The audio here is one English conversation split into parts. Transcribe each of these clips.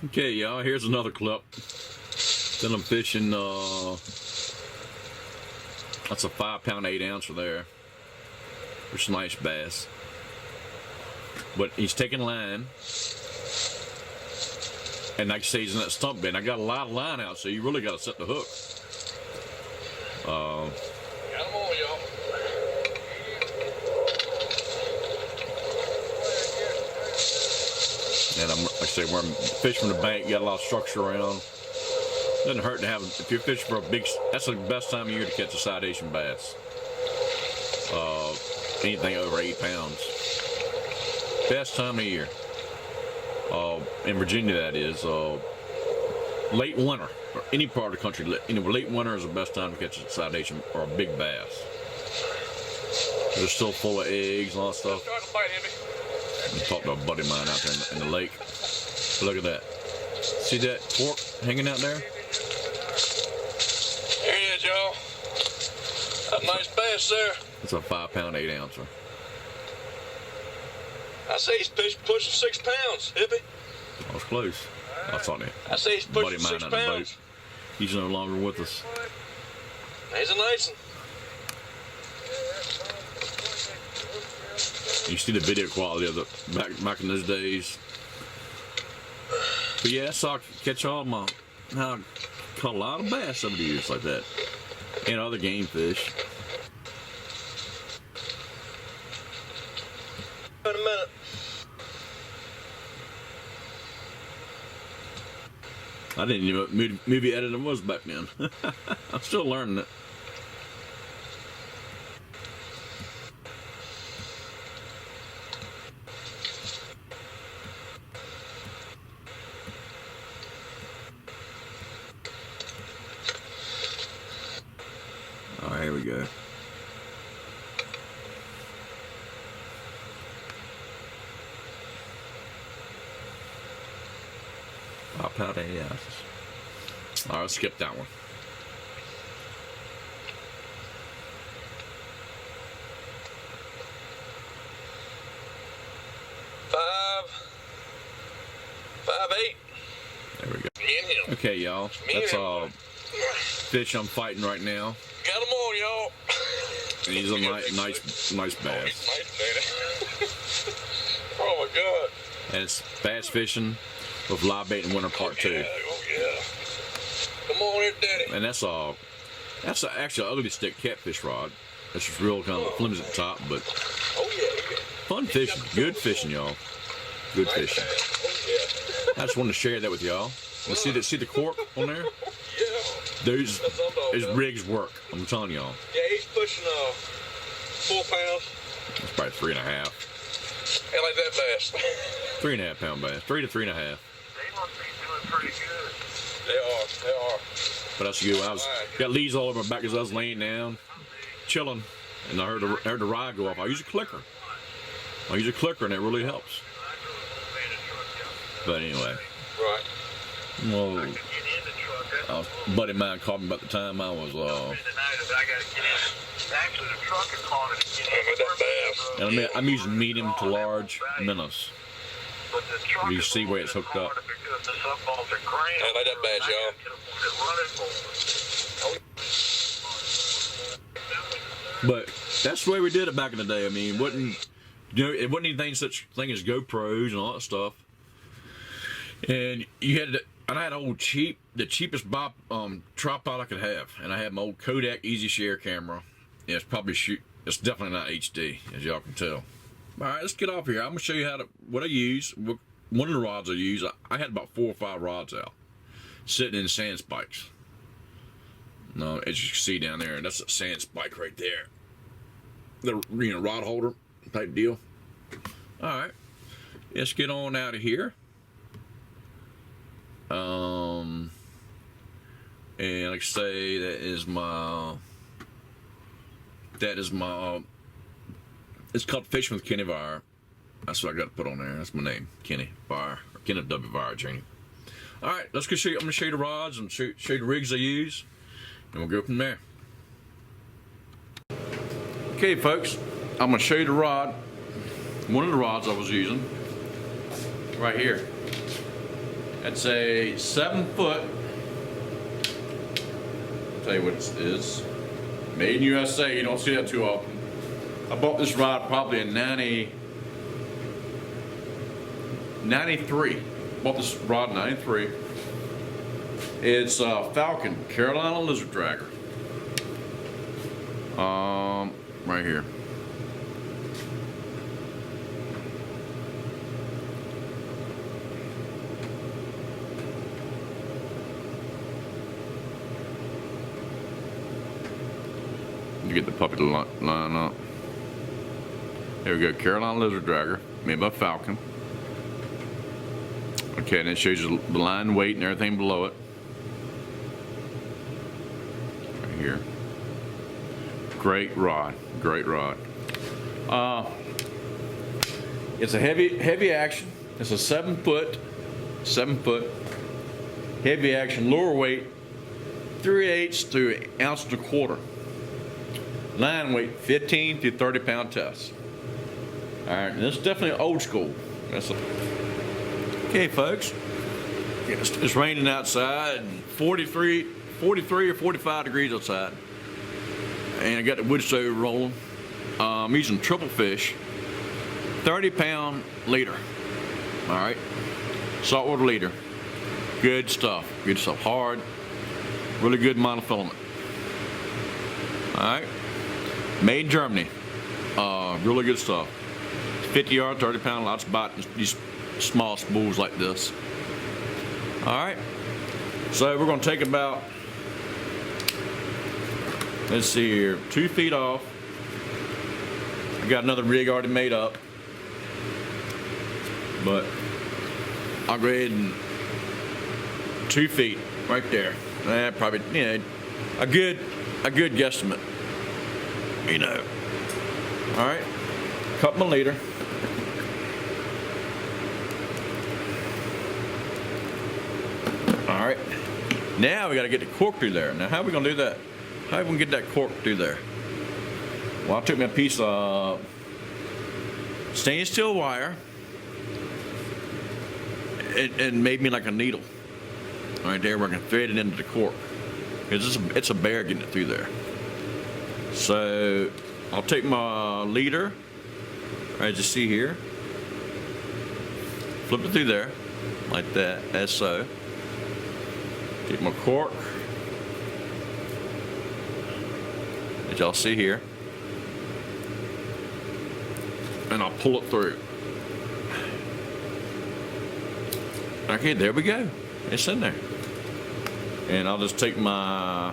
Okay, y'all, here's another clip. Then I'm fishing, that's a 5-pound 8-ouncer there. It's a nice bass. But he's taking line. And like I say, he's in that stump bait. I got a lot of line out, so you really got to set the hook. Got them all, y'all. And I'm, like I say, we're fishing from the bank, got a lot of structure around. Doesn't hurt to have, if you're fishing for a big, that's the best time of year to catch a side Asian bass. Anything over 8 pounds. Best time of year. In Virginia, that is. Late winter, or any part of the country, late winter is the best time to catch a side Asian or a big bass. They're still full of eggs and all that stuff. I talked to a buddy of mine out there in the lake. Look at that. See that fork hanging out there? There he is, y'all. A nice bass there. It's a 5-pound 8-ouncer. I say he's pushing 6 pounds, Hippie. I was close. I thought that. I say he's pushing 6 pounds. He's no longer with us. He's a nice one. You see the video quality of the back in those days. But yeah, I saw catch all my, I caught a lot of bass over the years like that, and other game fish. In a minute. I didn't even know what movie editing was back then. I'm still learning it. All right, here we go. Pound 8 ounces. All right, let's skip that one. Five, 8. There we go. Me and him. Okay, y'all. That's all fish I'm fighting right now. Got them all, y'all. And he's a nice bass. Nice, baby. Oh my God. And it's bass fishing with live bait in winter part 2. Oh yeah. Come on here, Daddy. And that's actually an ugly stick catfish rod. It's just real kind of flimsy at the top, but fun fishing. Good fishing, y'all. Good fishing. I just wanted to share that with y'all. See the cork on there? Yeah. Those rigs work. I'm telling y'all. Yeah, he's pushing 4 pounds. It's probably 3.5. Ain't like that bass. 3.5 pound bass. 3 to 3.5. They must be doing pretty good. They are. But that's good. I got leaves all over my back as I was laying down, chilling, and I heard the rod go off. I use a clicker. And it really helps. But anyway. Right. Well, a buddy of mine called me about the time I was and I'm using medium to large minnows. You see where it's hooked up. I like that bass, y'all. But that's the way we did it back in the day. I mean, it wasn't anything such thing as GoPros and all that stuff. And you had and I had the cheapest tripod I could have, and I had my old Kodak Easy Share camera. Yeah, it's definitely not HD, as y'all can tell. All right, let's get off here. I'm gonna show you what I use. One of the rods I use, I had about 4 or 5 rods out, sitting in sand spikes. No, as you can see down there, that's a sand spike right there. The rod holder type deal. All right, let's get on out of here. And like I say, that is my it's called Fishing with Kenny Viar. That's what I got to put on there. That's my name, Kenny Viar, or Kenneth W. Viar Jr. All right, let's go show you. I'm gonna show you the rods and show you the rigs I use, and we'll go from there. Okay, folks, I'm gonna show you the rod. One of the rods I was using right here. That's a 7 foot. I'll tell you what it is. Made in USA. You don't see that too often. I bought this rod probably in 93. Bought this rod in 93. It's a Falcon Carolina Lizard Dragger. Right here. You get the puppy to line up. There we go, Carolina Lizard Dragger, made by Falcon. Okay, and it shows you the line weight and everything below it. Right here. Great rod, great rod. It's a heavy action. It's a 7 foot, heavy action, lower weight, 3/8 to 1.25 ounces. Line weight, 15 to 30 pound test. All right, and this is definitely old school. Okay, folks. It's raining outside, and 43 or 45 degrees outside. And I got the wood stove rolling. I'm using triple fish, 30 pound leader. All right, saltwater leader. Good stuff, hard, really good monofilament. All right, made in Germany. Really good stuff. 50 yard, 30 pound, lots of bite, these small spools like this. All right, so we're gonna take about, let's see here, 2 feet off. I got another rig already made up, but I'll go ahead and 2 feet right there. Probably, a good guesstimate, you know. All right, cut my leader. All right, now we got to get the cork through there. Now, how are we gonna do that? How are we gonna get that cork through there? Well, I took me a piece of stainless steel wire and made me like a needle. Right there, we're gonna thread it into the cork because it's a bear getting it through there. So I'll take my leader, as you see here, flip it through there like that, as so. Get my cork, as y'all see here, and I'll pull it through. Okay, there we go. It's in there. And I'll just take my,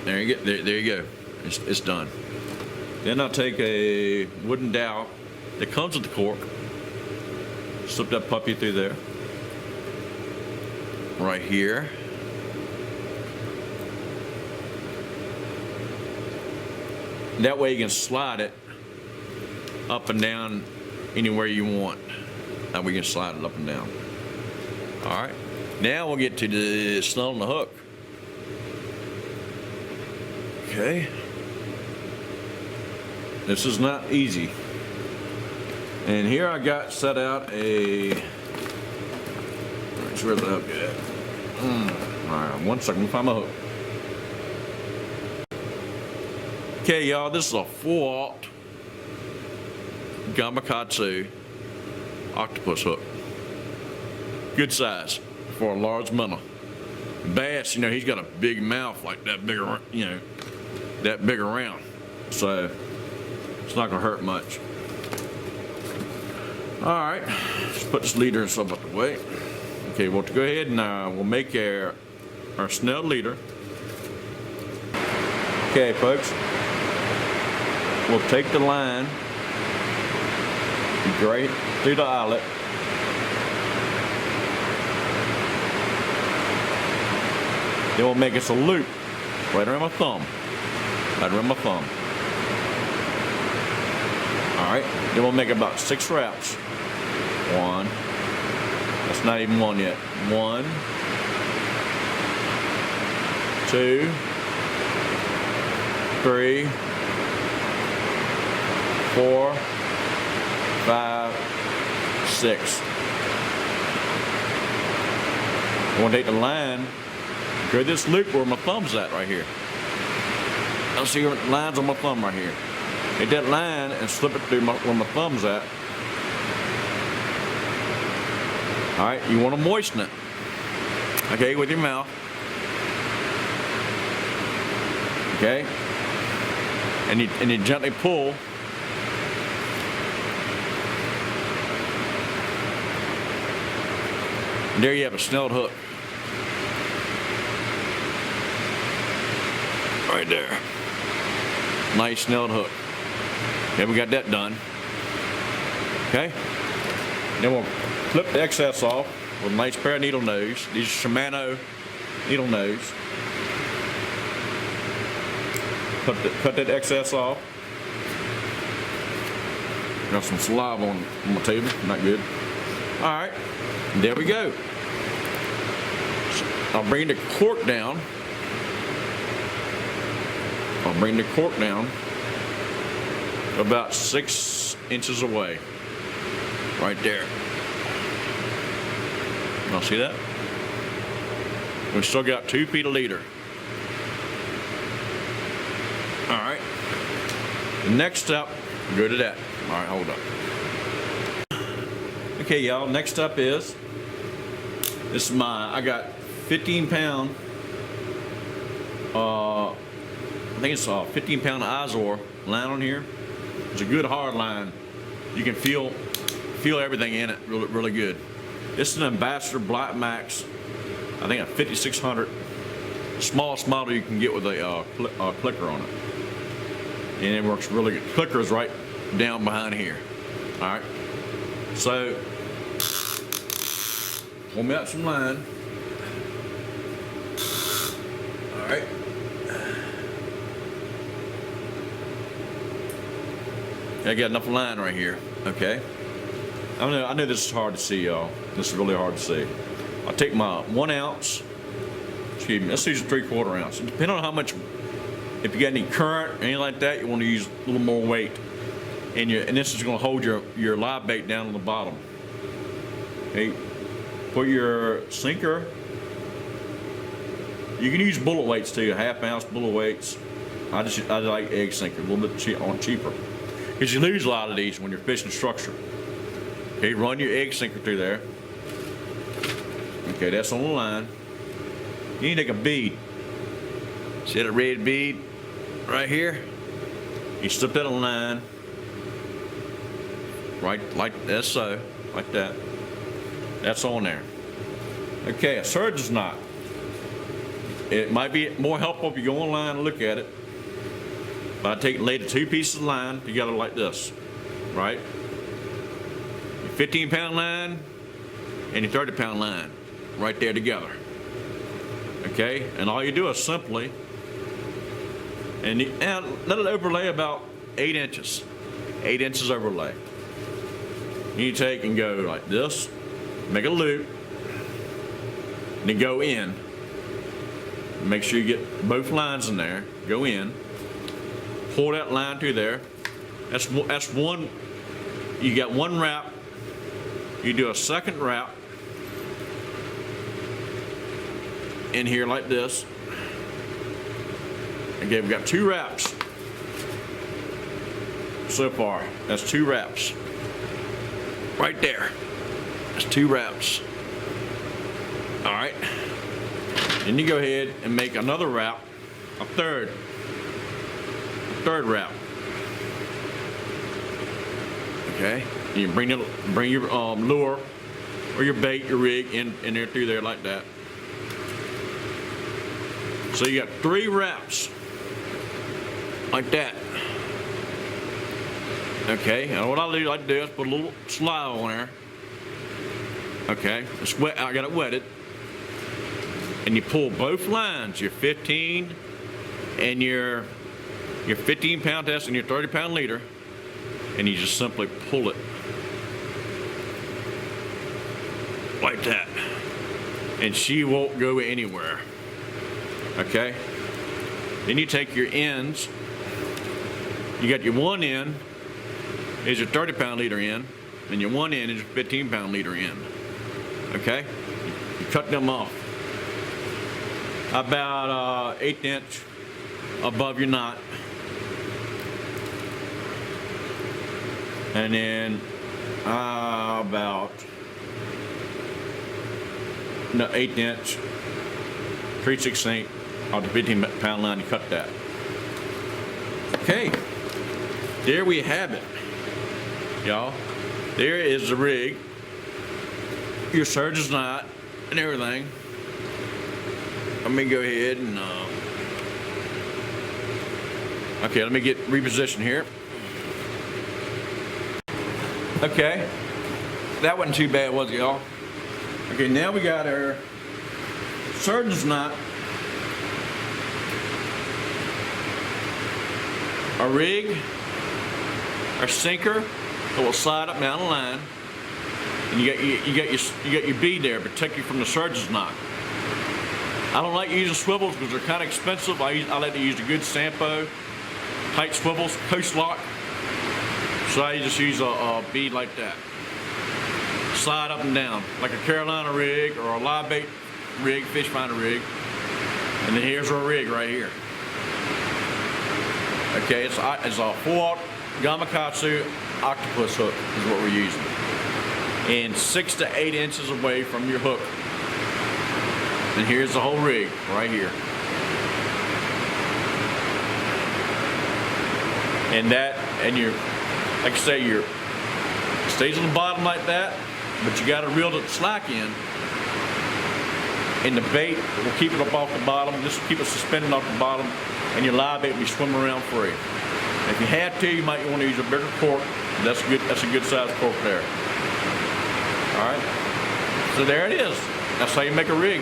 there you go. There you go. It's done. Then I'll take a wooden dowel that comes with the cork, slip that puppy through there, right here. That way you can slide it up and down anywhere you want. Now we can slide it up and down. All right. Now we'll get to the snell on the hook. Okay. This is not easy. And here I got set out a, where's the hook at? All right, 1 second, let me find my hook. Okay, y'all, this is a 4/0 Gamakatsu octopus hook. Good size for a large minnow. Bass, he's got a big mouth like that big, that big around. So it's not gonna hurt much. All right, let's put this leader and stuff out the way. Okay, well, to go ahead and we'll make our snell leader. Okay, folks, we'll take the line right through the eyelet. Then we'll make us a loop right around my thumb. Right around my thumb. All right, then we'll make about 6 wraps. 1. That's not even 1 yet. 1, 2, 3, 4, 5, 6. I want to take the line, go this loop where my thumb's at right here. I'll see your lines on my thumb right here. Take that line and slip it through where my thumb's at. All right, you want to moisten it. Okay, with your mouth. Okay, and you gently pull. And there you have a snelled hook. Right there. Nice snelled hook. Okay, we got that done. Okay. Then we'll flip the excess off with a nice pair of needle nose. These are Shimano needle nose. Cut that excess off. Got some saliva on my table. Not good. All right. There we go. I'll bring the cork down. I'll bring the cork down about 6 inches away. Right there. Y'all see that? We still got 2 feet a leader. All right. The next step, go to that. All right, hold up. Okay, y'all, next up is, this is I got 15-pound, I think it's a 15-pound Izor line on here. It's a good hard line. You can feel everything in it really good. This is an Ambassador Black Max, I think a 5600, smallest model you can get with a clicker on it. And it works really good. Clicker is right down behind here. All right. So, pull me out some line. All right. I got enough line right here. Okay. I know this is hard to see, y'all. This is really hard to see. I'll take my 1 ounce. Excuse me. Let's use a 3/4 ounce. Depending on how much. If you got any current or anything like that, you want to use a little more weight. And this is going to hold your live bait down on the bottom. Okay. Put your sinker. You can use bullet weights too, 1/2 ounce bullet weights. I like egg sinker, a little bit cheaper. Because you lose a lot of these when you're fishing structure. Okay, run your egg sinker through there. Okay, that's on the line. You need to take a bead. See that red bead right here? You slip that on the line. Right, like that, so, like that. That's on there. Okay, a surgeon's knot. It might be more helpful if you go online and look at it. But I lay the 2 pieces of line together like this, right? Your 15-pound line and your 30-pound line, right there together. Okay, and all you do is simply, and let it overlay about 8 inches. 8 inches overlay. You take and go like this, make a loop, and then go in. Make sure you get both lines in there. Go in. Pull that line through there. That's one. You got 1 wrap. You do a second wrap in here like this. Okay, we've got 2 wraps so far. That's 2 wraps. Right there. That's 2 wraps. All right. Then you go ahead and make another wrap, a third wrap. Okay. You bring your lure or your bait, your rig in there through there like that. So you got 3 wraps like that. Okay. Now what I like to do is put a little slide on there. Okay. It's wet. I got it wetted. And you pull both lines, your 15 and your 15-pound test and your 30-pound leader, and you just simply pull it like that, and she won't go anywhere. Okay. Then you take your ends. You got your 1 end is your 30-pound leader end, and your 1 end is your 15-pound leader end. Okay. You cut them off. about 1/8 inch above your knot. And then about 1/8 inch, 3/16 on the 15-pound line to cut that. Okay, there we have it, y'all. There is the rig, your surgeon's knot, and everything. Let me go ahead and okay, let me get repositioned here. Okay, that wasn't too bad, was it, y'all? Okay, now we got our surgeon's knot, our rig, our sinker that will slide up down the line, and you got your bead there, protect you from the surgeon's knot. I don't like using swivels because they're kind of expensive. I like to use the good Sampo tight swivels, coast lock. So I just use a bead like that. Slide up and down, like a Carolina rig or a Livebait rig, fish finder rig. And then here's our rig right here. Okay, it's a 4/0 Gamakatsu octopus hook is what we're using. And 6 to 8 inches away from your hook. And here's the whole rig right here. And your, like I say, your stays on the bottom like that, but you got to reel the slack in. And the bait will keep it up off the bottom. This will keep it suspended off the bottom, and your live bait will be swimming around free. If you had to, you might want to use a bigger cork. That's a good size cork there. All right. So there it is. That's how you make a rig.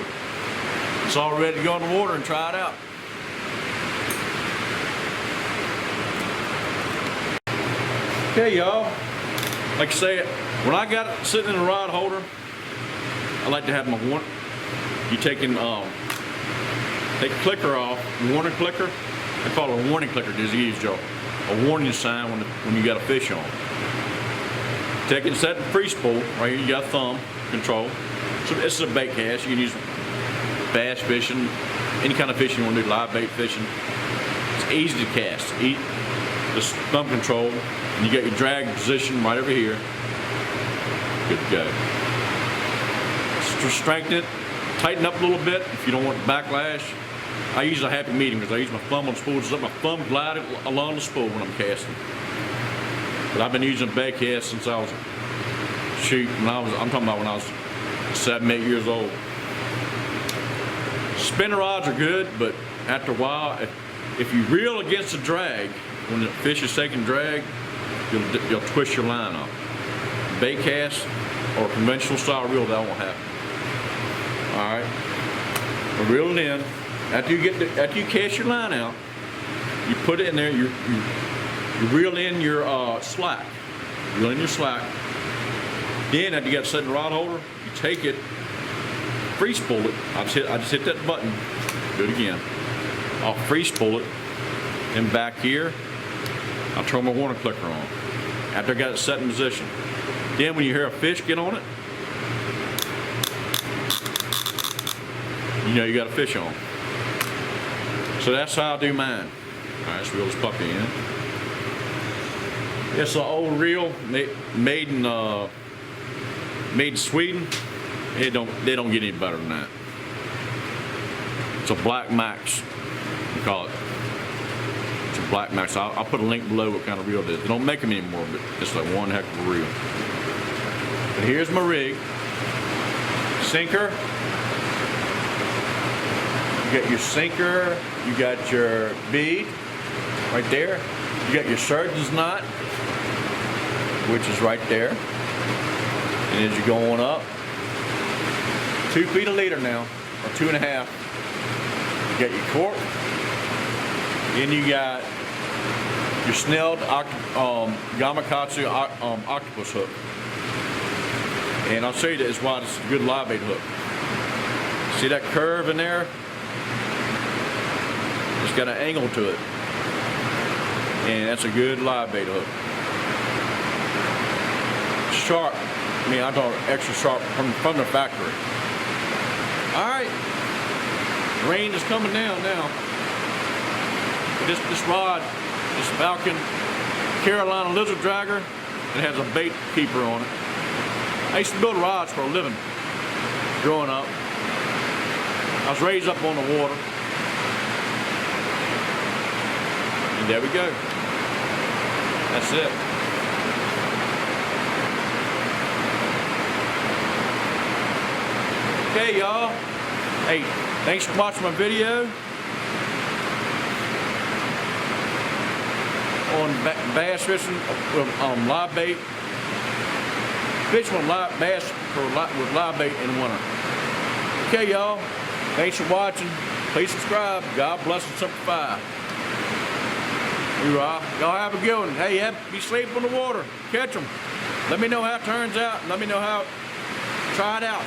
It's all ready to go in the water and try it out. Okay, y'all. Like I say, when I got it sitting in a rod holder, I like to have my one. You take the clicker off, warning clicker. I call it a warning clicker because it gives you a warning sign when you got a fish on. Take it, set the free spool right here. You got a thumb control. So this is a bait cast. You can use bass fishing, any kind of fishing you want to do, live bait fishing. It's easy to cast. Just thumb control, and you got your drag position right over here. Good to go. Just strengthen it, tighten up a little bit if you don't want backlash. I use a happy medium because I use my thumb on the spool. Just let my thumb glide along the spool when I'm casting. But I've been using bait cast since I was I'm talking about when I was 7, 8 years old. Spinner rods are good, but after a while, if you reel against the drag, when the fish is taking drag, you'll twist your line off. Bait cast or conventional style reel, that won't happen. All right, we're reeling in. After you cast your line out, you put it in there. You reel in your slack. Reel in your slack. Then after you got it set in the rod holder, you take it, free spool it. I just hit that button. Do it again. I'll free spool it. Then back here, I'll turn my warning clicker on. After I got it set in position. Then when you hear a fish get on it, you know you got a fish on. So that's how I do mine. All right, let's reel this puppy in. It's an old reel made in Sweden. They don't get any better than that. It's a Black Max, we call it. It's a Black Max. I'll put a link below what kind of reel it is. They don't make them anymore, but it's like one heck of a reel. But here's my rig. Sinker. You got your sinker. You got your bead right there. You got your surgeon's knot, which is right there. And as you're going up, 2 feet a leader now, or 2.5. You got your cork. Then you got your snelled Gamakatsu octopus hook. And I'll show you that's why this is a good live bait hook. See that curve in there? It's got an angle to it. And that's a good live bait hook. Sharp. I mean, I thought extra sharp from the factory. All right. Rain is coming down now. But this rod, this Falcon Carolina lizard dragger, it has a bait keeper on it. I used to build rods for a living growing up. I was raised up on the water. And there we go. That's it. Okay, y'all. Hey, thanks for watching my video on bass fishing with live bait. Fishing with bass with live bait in the winter. Okay, y'all. Thanks for watching. Please subscribe. God bless and Semper Fi. Y'all have a good one. Hey, be safe on the water. Catch them. Let me know how it turns out. Let me know how. Try it out.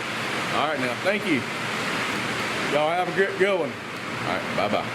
All right, now. Thank you. Y'all have a good one. All right. Bye-bye.